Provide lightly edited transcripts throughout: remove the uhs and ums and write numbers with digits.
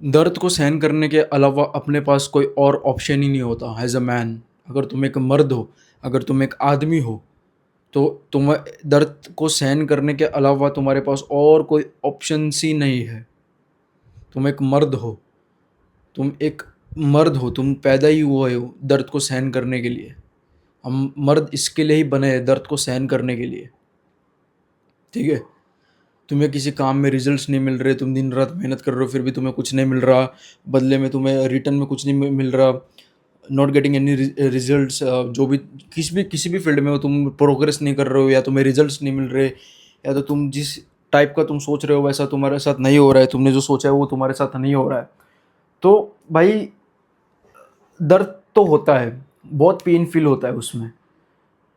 दर्द को सहन करने के अलावा अपने पास कोई और ऑप्शन ही नहीं होता एज अ मैन। अगर तुम एक मर्द हो, अगर तुम एक आदमी हो, तो तुम दर्द को सहन करने के अलावा तुम्हारे पास और कोई ऑप्शंस ही नहीं है। तुम एक मर्द हो, तुम एक मर्द हो, तुम पैदा ही हुए हो दर्द को सहन करने के लिए। हम मर्द इसके लिए ही बने हैं, दर्द को सहन करने के लिए। ठीक है। तुम्हें किसी काम में रिजल्ट्स नहीं मिल रहे, तुम दिन रात मेहनत कर रहे हो, फिर भी तुम्हें कुछ नहीं मिल रहा, बदले में तुम्हें रिटर्न में कुछ नहीं मिल रहा, नॉट गेटिंग एनी रिजल्ट्स। जो भी किसी भी फील्ड में हो, तुम प्रोग्रेस नहीं कर रहे हो, या तुम्हें रिजल्ट्स नहीं मिल रहे, या तो तुम जिस टाइप का तुम सोच रहे हो वैसा तुम्हारे साथ नहीं हो रहा है, तुमने जो सोचा है वो तुम्हारे साथ नहीं हो रहा है। तो भाई, दर्द तो होता है, बहुत पेन फील होता है उसमें।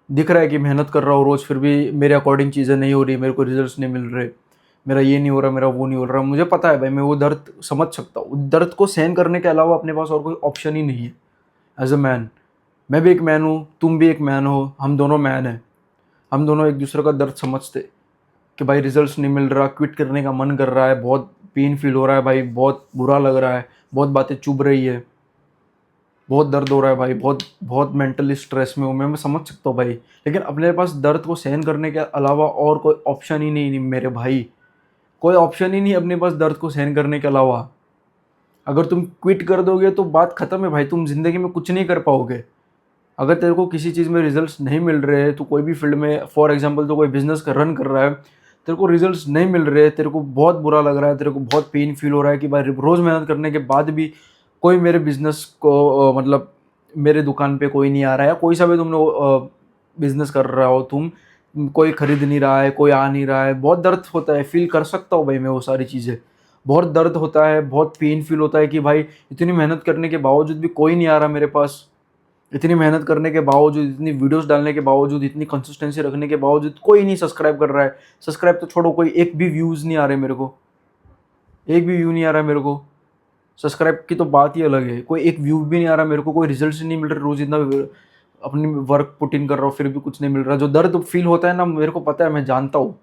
दिख रहा है कि मेहनत कर रहा हूँ रोज़, फिर भी मेरे अकॉर्डिंग चीज़ें नहीं हो रही, मेरे को रिजल्ट्स नहीं मिल रहे, मेरा ये नहीं हो रहा, मेरा वो नहीं हो रहा। मुझे पता है भाई, मैं वो दर्द समझ सकता हूँ। उस दर्द को सहन करने के अलावा अपने पास और कोई ऑप्शन ही नहीं है एज अ मैन। मैं भी एक मैन हूँ, तुम भी एक मैन हो, हम दोनों मैन हैं। हम दोनों एक दूसरे का दर्द समझते कि भाई रिजल्ट्स नहीं मिल रहा, क्विट करने का मन कर रहा है, बहुत पेन फील हो रहा है भाई, बहुत बुरा लग रहा है, बहुत बातें चुभ रही है, बहुत दर्द हो रहा है भाई, बहुत बहुत मेंटली स्ट्रेस में हूँ मैं समझ सकता हूँ भाई। लेकिन अपने पास दर्द को सहन करने के अलावा और कोई ऑप्शन ही नहीं मेरे भाई। कोई ऑप्शन ही नहीं अपने पास दर्द को सहन करने के अलावा। अगर तुम क्विट कर दोगे तो बात खत्म है भाई, तुम जिंदगी में कुछ नहीं कर पाओगे। अगर तेरे को किसी चीज़ में रिजल्ट्स नहीं मिल रहे, तो कोई भी फील्ड में, फॉर एग्जांपल तो कोई बिजनेस का रन कर रहा है, तेरे को रिजल्ट्स नहीं मिल रहे, तेरे को बहुत बुरा लग रहा है, तेरे को बहुत पेन फील हो रहा है कि भाई रोज़ मेहनत करने के बाद भी कोई मेरे बिजनेस को मतलब मेरे दुकान पे कोई नहीं आ रहा है, या कोई सा भी तुमने बिजनेस कर रहा हो तुम, कोई खरीद नहीं रहा है, कोई आ नहीं रहा है, बहुत दर्द होता है, फील कर सकता हूँ भाई मैं वो सारी चीज़ें। बहुत दर्द होता है, बहुत पेन फील होता है कि भाई इतनी मेहनत करने के बावजूद भी कोई नहीं आ रहा मेरे पास। इतनी मेहनत करने के बावजूद, इतनी वीडियोस डालने के बावजूद, इतनी कंसिस्टेंसी रखने के बावजूद कोई नहीं सब्सक्राइब कर रहा है। सब्सक्राइब तो छोड़ो, कोई एक भी व्यूज़ नहीं आ रहे मेरे को, एक भी व्यू नहीं आ रहा है मेरे को। सब्सक्राइब की तो बात ही अलग है, कोई एक व्यू भी नहीं आ रहा मेरे को, कोई रिजल्ट नहीं मिल रहे, रोज़ इतना अपनी वर्क पुट इन कर रहा हूँ फिर भी कुछ नहीं मिल रहा। जो दर्द फील होता है ना, मेरे को पता है, मैं जानता हूँ।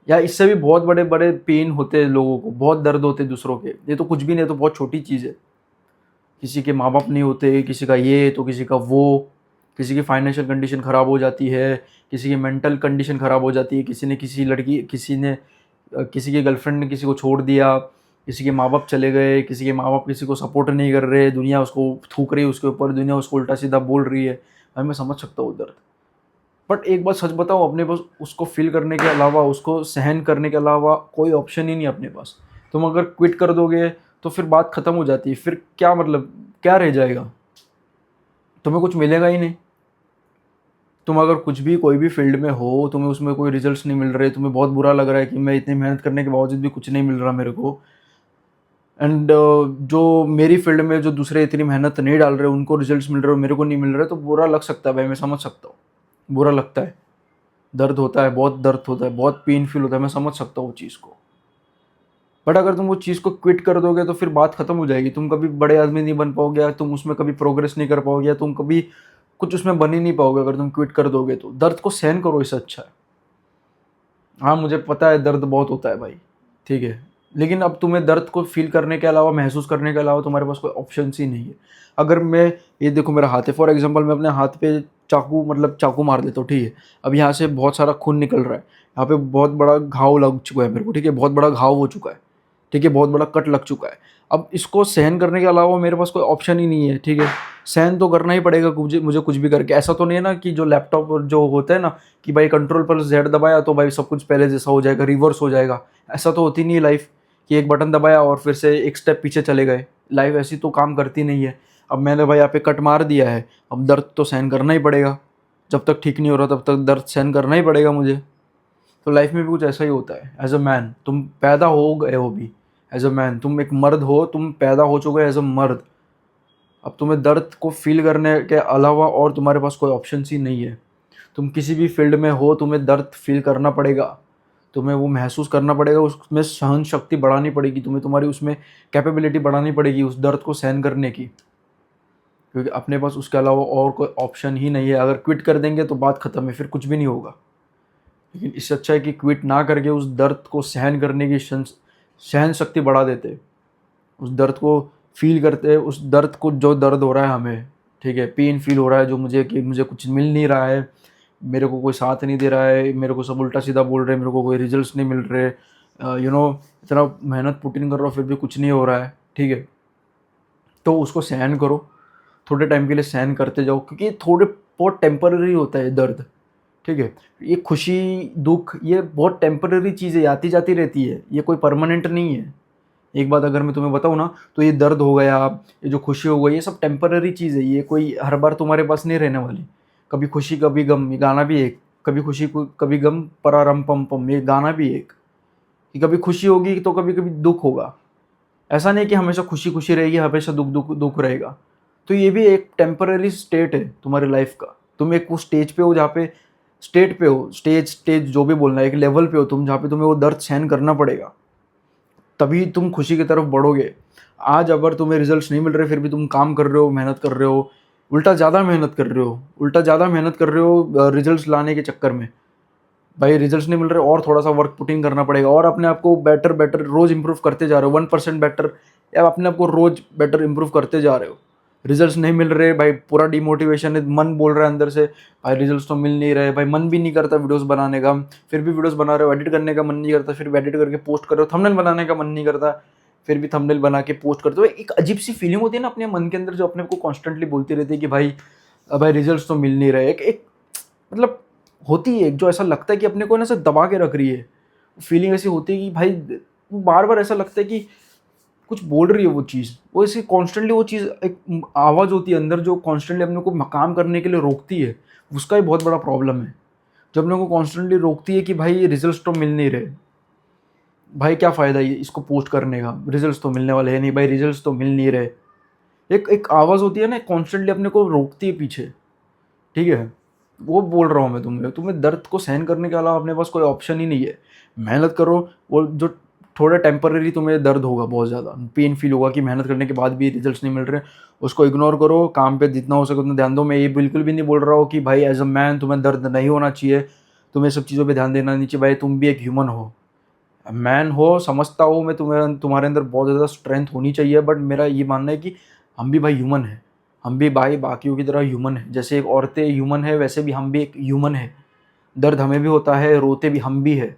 या इससे भी बहुत बड़े बड़े पेन होते हैं लोगों को, बहुत दर्द होते हैं दूसरों के। ये तो कुछ भी नहीं, तो बहुत छोटी चीज़ है। किसी के माँ बाप नहीं होते, किसी का ये तो किसी का वो, किसी की फाइनेंशियल कंडीशन ख़राब हो जाती है, किसी की मेंटल कंडीशन ख़राब हो जाती है, किसी ने किसी लड़की, किसी ने किसी की गर्लफ्रेंड ने किसी को छोड़ दिया, किसी के माँ बाप चले गए, किसी के माँ बाप किसी को सपोर्ट नहीं कर रहे, दुनिया उसको थूक रही है उसके ऊपर, दुनिया उसको उल्टा सीधा बोल रही है। भाई मैं समझ सकता हूँ दर्द। बट एक बात सच बताऊँ, अपने पास उसको फील करने के अलावा, उसको सहन करने के अलावा कोई ऑप्शन ही नहीं है अपने पास। तुम अगर क्विट कर दोगे तो फिर बात ख़त्म हो जाती है, फिर क्या मतलब, क्या रह जाएगा? तुम्हें कुछ मिलेगा ही नहीं। तुम अगर कुछ भी कोई भी फील्ड में हो, तुम्हें उसमें कोई रिजल्ट्स नहीं मिल रहे, तुम्हें बहुत बुरा लग रहा है कि मैं इतनी मेहनत करने के बावजूद भी कुछ नहीं मिल रहा मेरे को, एंड जो मेरी फील्ड में जो दूसरे इतनी मेहनत नहीं डाल रहे उनको रिजल्ट्स मिल रहे हो, मेरे को नहीं मिल रहे, तो बुरा लग सकता है भाई, मैं समझ सकता हूँ। बुरा लगता है, दर्द होता है, बहुत दर्द होता है, बहुत पेन फील होता है, मैं समझ सकता हूँ वो चीज़ को। बट अगर तुम वो चीज़ को क्विट कर दोगे तो फिर बात खत्म हो जाएगी। तुम कभी बड़े आदमी नहीं बन पाओगे, या तुम उसमें कभी प्रोग्रेस नहीं कर पाओगे, या तुम कभी कुछ उसमें बन ही नहीं पाओगे अगर तुम क्विट कर दोगे तो। दर्द को सहन करो, इससे अच्छा है। हाँ मुझे पता है दर्द बहुत होता है भाई, ठीक है, लेकिन अब तुम्हें दर्द को फील करने के अलावा, महसूस करने के अलावा तुम्हारे पास कोई ऑप्शन ही नहीं है। अगर मैं, ये देखो मेरा हाथ है, फॉर एग्जांपल मैं अपने हाथ पे चाकू, मतलब चाकू मार देता हूँ, ठीक है, अब यहाँ से बहुत सारा खून निकल रहा है, यहाँ पे बहुत बड़ा घाव लग चुका है मेरे को, ठीक है, बहुत बड़ा घाव हो चुका है, ठीक है, बहुत बड़ा कट लग चुका है। अब इसको सहन करने के अलावा मेरे पास कोई ऑप्शन ही नहीं है, ठीक है। सहन तो करना ही पड़ेगा मुझे कुछ भी करके। ऐसा तो नहीं है ना कि जो लैपटॉप जो होता है ना, कि भाई कंट्रोल पर जेड दबाया तो भाई सब कुछ पहले जैसा हो जाएगा, रिवर्स हो जाएगा। ऐसा तो होती नहीं है लाइफ, कि एक बटन दबाया और फिर से एक स्टेप पीछे चले गए। लाइफ ऐसी तो काम करती नहीं है। अब मैंने भाई यहाँ पे कट मार दिया है, अब दर्द तो सहन करना ही पड़ेगा। जब तक ठीक नहीं हो रहा तब तक दर्द सहन करना ही पड़ेगा मुझे। तो लाइफ में भी कुछ ऐसा ही होता है। एज अ मैन तुम पैदा हो गए हो भी, एज अ मैन तुम एक मर्द हो, तुम पैदा हो चुके हो एज अ मर्द। अब तुम्हें दर्द को फील करने के अलावा और तुम्हारे पास कोई ऑप्शन ही नहीं है। तुम किसी भी फील्ड में हो, तुम्हें दर्द फील करना पड़ेगा, तुम्हें वो महसूस करना पड़ेगा, उसमें सहन शक्ति बढ़ानी पड़ेगी तुम्हें, तुम्हारी उसमें कैपेबिलिटी बढ़ानी पड़ेगी उस दर्द को सहन करने की। क्योंकि अपने पास उसके अलावा और कोई ऑप्शन ही नहीं है। अगर क्विट कर देंगे तो बात खत्म है, फिर कुछ भी नहीं होगा। लेकिन इससे अच्छा है कि क्विट ना करके उस दर्द को सहन करने की सहन शक्ति बढ़ा देते। उस दर्द को फ़ील करते हैं, उस दर्द को, जो दर्द हो रहा है हमें, ठीक है, पेन फ़ील हो रहा है जो मुझे, कि मुझे कुछ मिल नहीं रहा है, मेरे को कोई साथ नहीं दे रहा है, मेरे को सब उल्टा-सीधा बोल रहे हैं, मेरे को कोई रिज़ल्ट्स नहीं मिल रहे, इतना मेहनत पुट इन कर रहा हूँ फिर भी कुछ नहीं हो रहा है, ठीक है। तो उसको सहन करो, थोड़े टाइम के लिए सहन करते जाओ, क्योंकि थोड़े बहुत टेम्परेरी होता है दर्द, ठीक है। ये खुशी, दुःख, ये बहुत टेम्परेरी चीज़ है, आती-जाती रहती है, ये कोई परमानेंट नहीं है। एक बात अगर मैं तुम्हें बताऊँ ना, तो ये दर्द हो गया, ये जो खुशी हो गई, ये सब टेम्परेरी चीज़ है, ये कोई हर बार तुम्हारे पास नहीं रहने वाली। कभी खुशी कभी गम, ये गाना भी एक, कभी खुशी कभी गम परारम पम पम, ये गाना भी एक, कि कभी खुशी होगी तो कभी-कभी दुःख होगा। ऐसा नहीं कि हमेशा खुशी-खुशी रहेगी, हमेशा दुःख रहेगा। तो ये भी एक टेम्परेरी स्टेट है तुम्हारी लाइफ़ का। तुम एक उस स्टेज पे हो जहाँ पे, स्टेट पे हो, स्टेज जो भी बोलना है, एक लेवल पे हो तुम जहाँ पे तुम्हें वो दर्द सहन करना पड़ेगा। तभी तुम खुशी की तरफ बढ़ोगे। आज अगर तुम्हें रिज़ल्ट्स नहीं मिल रहे फिर भी तुम काम कर रहे हो, मेहनत कर रहे हो, उल्टा ज़्यादा मेहनत कर रहे हो, रिज़ल्ट्स लाने के चक्कर में। भाई रिजल्ट्स नहीं मिल रहे और थोड़ा सा वर्क पुटिंग करना पड़ेगा, और अपने आप को बेटर बेटर रोज इंप्रूव करते जा रहे हो, 1% बेटर, या अपने आप को रोज बेटर इंप्रूव करते जा रहे हो। रिजल्ट्स नहीं मिल रहे भाई, पूरा डिमोटिवेशन है, मन बोल रहा है अंदर से भाई रिजल्ट्स तो मिल नहीं रहे, भाई मन भी नहीं करता वीडियोस बनाने का, फिर भी वीडियोस बना रहे हो, एडिट करने का मन नहीं करता, फिर भी एडिट करके पोस्ट कर रहे हो, थंबनेल बनाने का मन नहीं करता, फिर भी थंबनेल बना के पोस्ट करते हो। एक अजीब सी फीलिंग होती है ना अपने मन के अंदर, जो अपने को कॉन्स्टेंटली बोलती रहती है कि भाई भाई रिजल्ट्स तो मिल नहीं रहे। एक मतलब होती है एक, जो ऐसा लगता है कि अपने को ना ऐसे दबा के रख रही है। फीलिंग ऐसी होती है कि भाई वो बार-बार ऐसा लगता है कि कुछ बोल रही है वो चीज़। वो ऐसे कॉन्स्टेंटली वो चीज़, एक आवाज़ होती है अंदर जो कॉन्स्टेंटली अपने को काम करने के लिए रोकती है। उसका ही बहुत बड़ा प्रॉब्लम है। जो अपने को कॉन्स्टेंटली रोकती है कि भाई रिज़ल्ट्स तो मिल नहीं रहे। भाई क्या फ़ायदा ये इसको पोस्ट करने का? रिज़ल्ट्स तो मिलने वाले हैं नहीं भाई, रिज़ल्ट्स तो मिल नहीं रहे। एक एक आवाज़ होती है ना, कॉन्स्टेंटली अपने को रोकती है पीछे। ठीक है? वो बोल रहा हूँ मैं तुम्हें। तुम्हें दर्द को सहन करने के अलावा अपने पास कोई ऑप्शन ही नहीं है। मेहनत करो, वो जो थोड़ा टेम्परेरी तुम्हें दर्द होगा, बहुत ज़्यादा पेन फ़ील होगा कि मेहनत करने के बाद भी रिज़ल्ट्स नहीं मिल रहे, उसको इग्नोर करो, काम पे जितना हो सके उतना ध्यान दो। मैं ये बिल्कुल भी नहीं बोल रहा हूँ कि भाई एज़ अ मैन तुम्हें दर्द नहीं होना चाहिए, तुम्हें सब चीज़ों पे ध्यान देना नहीं चाहिए। भाई तुम भी एक ह्यूमन हो, मैन हो, समझता हूँ मैं, तुम्हारे अंदर बहुत ज़्यादा स्ट्रेंथ होनी चाहिए, बट मेरा ये मानना है कि हम भी भाई ह्यूमन हैं। हम भी भाई बाकियों की तरह ह्यूमन हैं। जैसे एक औरतें ह्यूमन है, वैसे भी हम भी एक ह्यूमन है। दर्द हमें भी होता है, रोते भी हम भी है,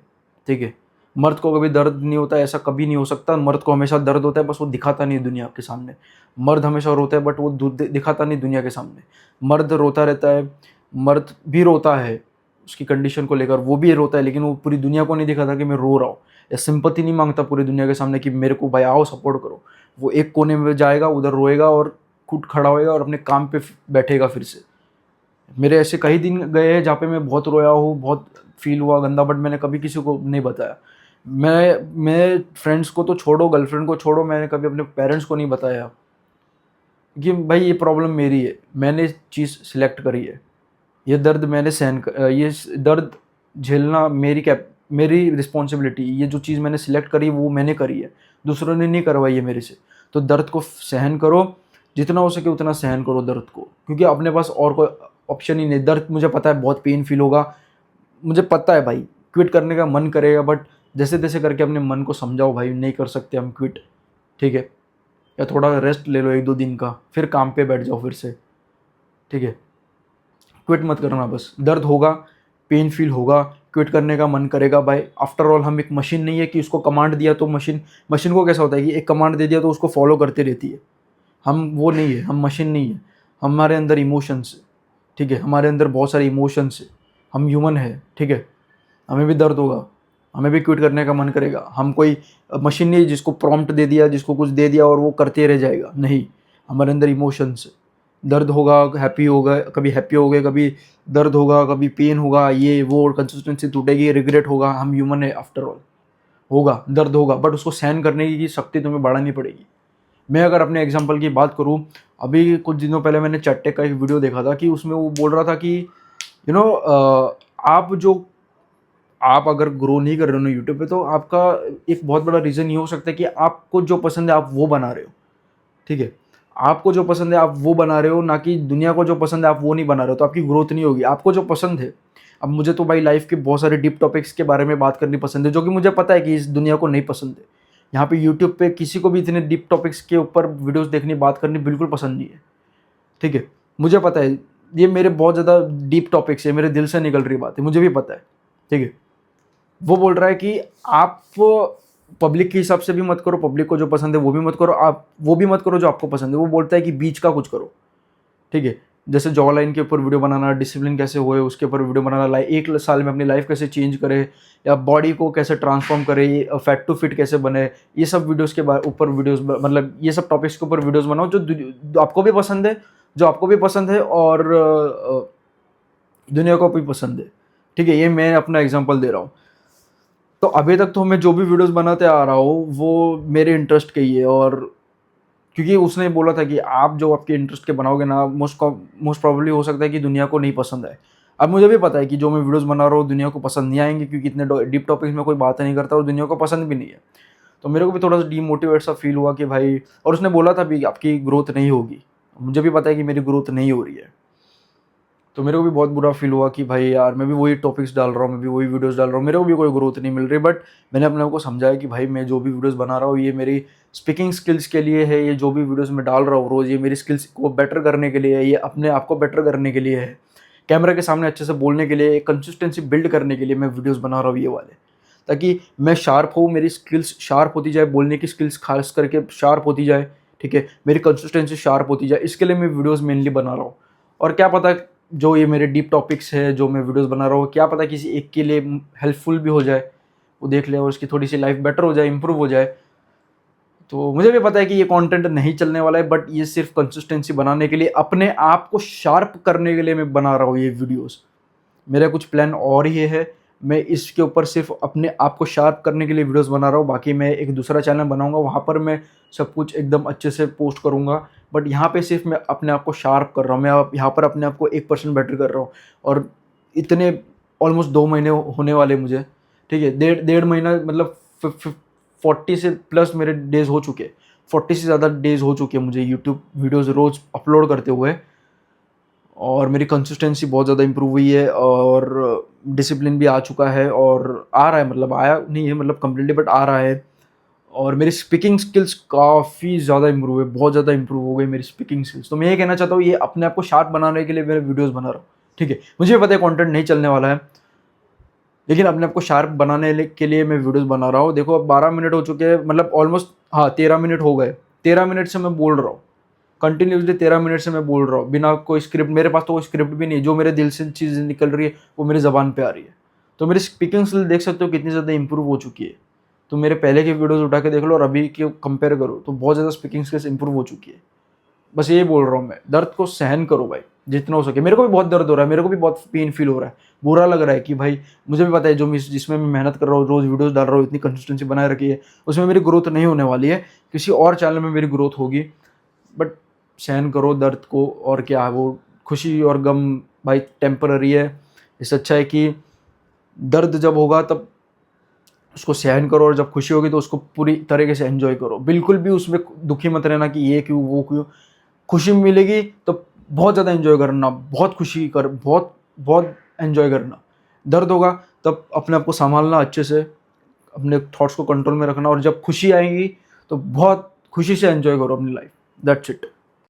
ठीक है? मर्द को कभी दर्द नहीं होता, ऐसा कभी नहीं हो सकता। मर्द को हमेशा दर्द होता है, बस वो दिखाता नहीं है दुनिया के सामने। मर्द हमेशा रोता है, बट वो दिखाता नहीं दुनिया के सामने। मर्द रोता रहता है, मर्द भी रोता है उसकी कंडीशन को लेकर, वो भी रोता है, लेकिन वो पूरी दुनिया को नहीं दिखाता कि मैं रो रहा हूँ, या सिंपैथी नहीं मांगता पूरी दुनिया के सामने कि मेरे को भाई आओ सपोर्ट करो। वो एक कोने में जाएगा, उधर रोएगा और खुद खड़ा होएगा और अपने काम पे बैठेगा फिर से। मेरे ऐसे कई दिन गए हैं जहाँ पे मैं बहुत रोया हूँ, बहुत फील हुआ गंदा, बट मैंने कभी किसी को नहीं बताया। मैं फ्रेंड्स को तो छोड़ो, गर्लफ्रेंड को छोड़ो, मैंने कभी अपने पेरेंट्स को नहीं बताया कि भाई ये प्रॉब्लम मेरी है, मैंने चीज़ सिलेक्ट करी है, ये दर्द मैंने ये दर्द झेलना मेरी रिस्पॉन्सिबिलिटी, ये जो चीज़ मैंने सिलेक्ट करी वो मैंने करी है, दूसरों ने नहीं करवाई है मेरे से। तो दर्द को सहन करो, जितना हो सके उतना सहन करो दर्द को, क्योंकि अपने पास और कोई ऑप्शन ही नहीं। दर्द मुझे पता है बहुत पेन फील होगा, मुझे पता है भाई, क्विट करने का मन करेगा, बट जैसे तैसे करके अपने मन को समझाओ भाई नहीं कर सकते हम क्विट, ठीक है? या थोड़ा रेस्ट ले लो 1-2 दिन का, फिर काम पे बैठ जाओ फिर से, ठीक है? क्विट मत करना बस। दर्द होगा, पेन फील होगा, क्विट करने का मन करेगा भाई। आफ्टर ऑल हम एक मशीन नहीं है कि उसको कमांड दिया तो मशीन को कैसा होता है कि एक कमांड दे दिया तो उसको फॉलो करती रहती है। हम वो नहीं है, हम मशीन नहीं है। हमारे अंदर इमोशंस है, ठीक है? हमारे अंदर बहुत सारे इमोशंस है। हम ह्यूमन है, ठीक है? हमें भी दर्द होगा, हमें भी क्विट करने का मन करेगा। हम कोई मशीन नहीं है जिसको प्रॉम्प्ट दे दिया, जिसको कुछ दे दिया और वो करते रह जाएगा। नहीं, हमारे अंदर इमोशंस है। दर्द होगा, हैप्पी होगा, कभी हैप्पी हो गए, कभी दर्द होगा, कभी पेन होगा, ये वो, कंसिस्टेंसी टूटेगी, रिग्रेट होगा। हम ह्यूमन है आफ्टर ऑल। होगा, दर्द होगा, बट उसको सहन करने की शक्ति तुम्हें बढ़ानी पड़ेगी। मैं अगर अपने एग्जांपल की बात करूं, अभी कुछ दिनों पहले मैंने चट्टे का एक वीडियो देखा था कि उसमें वो बोल रहा था कि यू नो आप अगर ग्रो नहीं कर रहे हो ना यूट्यूब पे, तो आपका एक बहुत बड़ा रीज़न ये हो सकता है कि आपको जो पसंद है आप वो बना रहे हो, ठीक है? आपको जो पसंद है आप वो बना रहे हो, ना कि दुनिया को जो पसंद है आप वो नहीं बना रहे हो, तो आपकी ग्रोथ नहीं होगी। आपको जो पसंद है, अब मुझे तो भाई लाइफ के बहुत सारे डीप टॉपिक्स के बारे में बात करनी पसंद है, जो कि मुझे पता है कि इस दुनिया को नहीं पसंद है। यहाँ पे यूट्यूब पे किसी को भी इतने डीप टॉपिक्स के ऊपर वीडियोस देखनी, बात करनी बिल्कुल पसंद नहीं है, ठीक है। मुझे पता है ये मेरे बहुत ज़्यादा डीप टॉपिक्स है, मेरे दिल से निकल रही बात है, मुझे भी पता है, ठीक है। वो बोल रहा है कि आप पब्लिक के हिसाब से भी मत करो, पब्लिक को जो पसंद है वो भी मत करो, आप वो भी मत करो जो आपको पसंद है। वो बोलता है कि बीच का कुछ करो, ठीक है। जैसे जॉ लाइन के ऊपर वीडियो बनाना, डिसिप्लिन कैसे हुए उसके ऊपर वीडियो बनाना, एक साल में अपनी लाइफ कैसे चेंज करे, या बॉडी को कैसे ट्रांसफॉर्म करे, फैट टू फिट कैसे बने, ये सब वीडियोस के ऊपर वीडियोस, मतलब ये सब टॉपिक्स के ऊपर वीडियोस बनाओ जो आपको भी पसंद है, जो आपको भी पसंद है और दुनिया को भी पसंद है, ठीक है। ये मैं अपना एग्जांपल दे रहा हूँ। तो अभी तक तो मैं जो भी वीडियोस बनाते आ रहा हूँ वो मेरे इंटरेस्ट के ही है, और क्योंकि उसने बोला था कि आप जो आपके इंटरेस्ट के बनाओगे ना, मोस्ट प्रॉब्ली हो सकता है कि दुनिया को नहीं पसंद आए। अब मुझे भी पता है कि जो मैं वीडियोस बना रहा हूँ दुनिया को पसंद नहीं आएंगे, क्योंकि इतने डीप टॉपिक्स में कोई बात नहीं करता और दुनिया को पसंद भी नहीं है। तो मेरे को भी थोड़ा सा डीमोटिवेट सा फील हुआ कि भाई, और उसने बोला था भी आपकी ग्रोथ नहीं होगी, मुझे भी पता है कि मेरी ग्रोथ नहीं हो रही है। तो मेरे को भी बहुत बुरा फील हुआ कि भाई यार, मैं भी वही टॉपिक्स डाल रहा हूँ, मैं भी वही वीडियोस डाल रहा हूँ, मेरे को भी कोई ग्रोथ नहीं मिल रही। बट मैंने अपने आप को समझाया कि भाई, मैं जो भी वीडियोस बना रहा हूँ ये मेरी स्पीकिंग स्किल्स के लिए है, ये जो भी वीडियोस मैं डाल रहा हूँ रोज़, ये मेरी स्किल्स को बेटर करने के लिए है, ये अपने आप को बेटर करने के लिए है, कैमरा के सामने अच्छे से बोलने के लिए, कंसिस्टेंसी बिल्ड करने के लिए मैं वीडियोज़ बना रहा हूँ ये वाले, ताकि मैं शार्प हूँ, मेरी स्किल्स शार्प होती जाए, बोलने की स्किल्स खास करके शार्प होती जाए, ठीक है, मेरी कंसिस्टेंसी शार्प होती जाए, इसके लिए मैं वीडियोज़ मेनली बना रहा हूँ। और क्या पता जो ये मेरे डीप टॉपिक्स है जो मैं वीडियोस बना रहा हूँ, क्या पता किसी एक के लिए हेल्पफुल भी हो जाए, वो देख ले और उसकी थोड़ी सी लाइफ बेटर हो जाए, इंप्रूव हो जाए। तो मुझे भी पता है कि ये कंटेंट नहीं चलने वाला है, बट ये सिर्फ कंसिस्टेंसी बनाने के लिए, अपने आप को शार्प करने के लिए मैं बना रहा हूँ ये वीडियोस। मेरा कुछ प्लान और ही है, मैं इसके ऊपर सिर्फ अपने आप को शार्प करने के लिए वीडियोस बना रहा हूँ। बाकी मैं एक दूसरा चैनल बनाऊंगा, वहाँ पर मैं सब कुछ एकदम अच्छे से पोस्ट करूँगा, बट यहाँ पे सिर्फ मैं अपने आप को शार्प कर रहा हूँ, मैं यहाँ पर अपने आप को 1% बेटर कर रहा हूँ। और इतने ऑलमोस्ट 2 महीने होने वाले मुझे, ठीक है, डेढ़ महीना, मतलब 40 से प्लस मेरे डेज हो चुके, 40 से ज़्यादा डेज हो चुके हैं मुझे यूट्यूब वीडियोज़ रोज़ अपलोड करते हुए। और मेरी कंसिस्टेंसी बहुत ज़्यादा इंप्रूव हुई है, और डिसिप्लिन भी आ चुका है, और आ रहा है, मतलब आया नहीं है मतलब कम्प्लीटली, बट आ रहा है। और मेरी स्पीकिंग स्किल्स काफ़ी ज़्यादा इंप्रूव है, बहुत ज़्यादा इंप्रूव हो गई मेरी स्पीकिंग स्किल्स। तो मैं ये कहना चाहता हूँ, ये अपने आप को शार्प बनाने के लिए मेरे वीडियोज़ बना रहा हूँ, ठीक है। मुझे पता है कंटेंट नहीं चलने वाला है, लेकिन अपने आप को शार्प बनाने के लिए मैं वीडियोज़ बना रहा हूँ। देखो अब 12 मिनट हो चुके हैं, मतलब ऑलमोस्ट, हाँ 13 मिनट हो गए, 13 मिनट से मैं बोल रहा हूँ कंटिन्यूसली, 13 मिनट से मैं बोल रहा हूँ बिना कोई स्क्रिप्ट। मेरे पास तो कोई स्क्रिप्ट भी नहीं है, जो मेरे दिल से चीज़ निकल रही है वो मेरी ज़बान पे आ रही है। तो मेरी स्पीकिंग स्किल देख सकते हो कितनी ज़्यादा इंप्रूव हो चुकी है। तो मेरे पहले के वीडियोस उठा के देख लो और अभी के कंपेयर करो तो बहुत ज़्यादा स्पीकिंग स्किल्स इंप्रूव हो चुकी है। बस यही बोल रहा हूँ मैं, दर्द को सहन करो भाई जितना हो सके। मेरे को भी बहुत दर्द हो रहा है, मेरे को भी बहुत पेन फील हो रहा है, बुरा लग रहा है कि भाई, मुझे भी पता है जो जिसमें मैं मेहनत कर रहा हूँ, रोज़ वीडियोस डाल रहा हूँ, इतनी कंसिस्टेंसी बनाए रखी है, उसमें मेरी ग्रोथ नहीं होने वाली है, किसी और चैनल में मेरी ग्रोथ होगी। बट सहन करो दर्द को, और क्या है वो, खुशी और गम भाई टेम्पररी है। इससे अच्छा है कि दर्द जब होगा तब उसको सहन करो, और जब खुशी होगी तो उसको पूरी तरीके से एंजॉय करो। बिल्कुल भी उसमें दुखी मत रहना कि ये क्यों वो क्यों। खुशी मिलेगी तो बहुत ज़्यादा एंजॉय करना, बहुत खुशी कर, बहुत बहुत एंजॉय करना। दर्द होगा तब अपने आप को संभालना अच्छे से, अपने थॉट्स को कंट्रोल में रखना, और जब खुशी आएगी तो बहुत खुशी से एंजॉय करो अपनी लाइफ। That's it.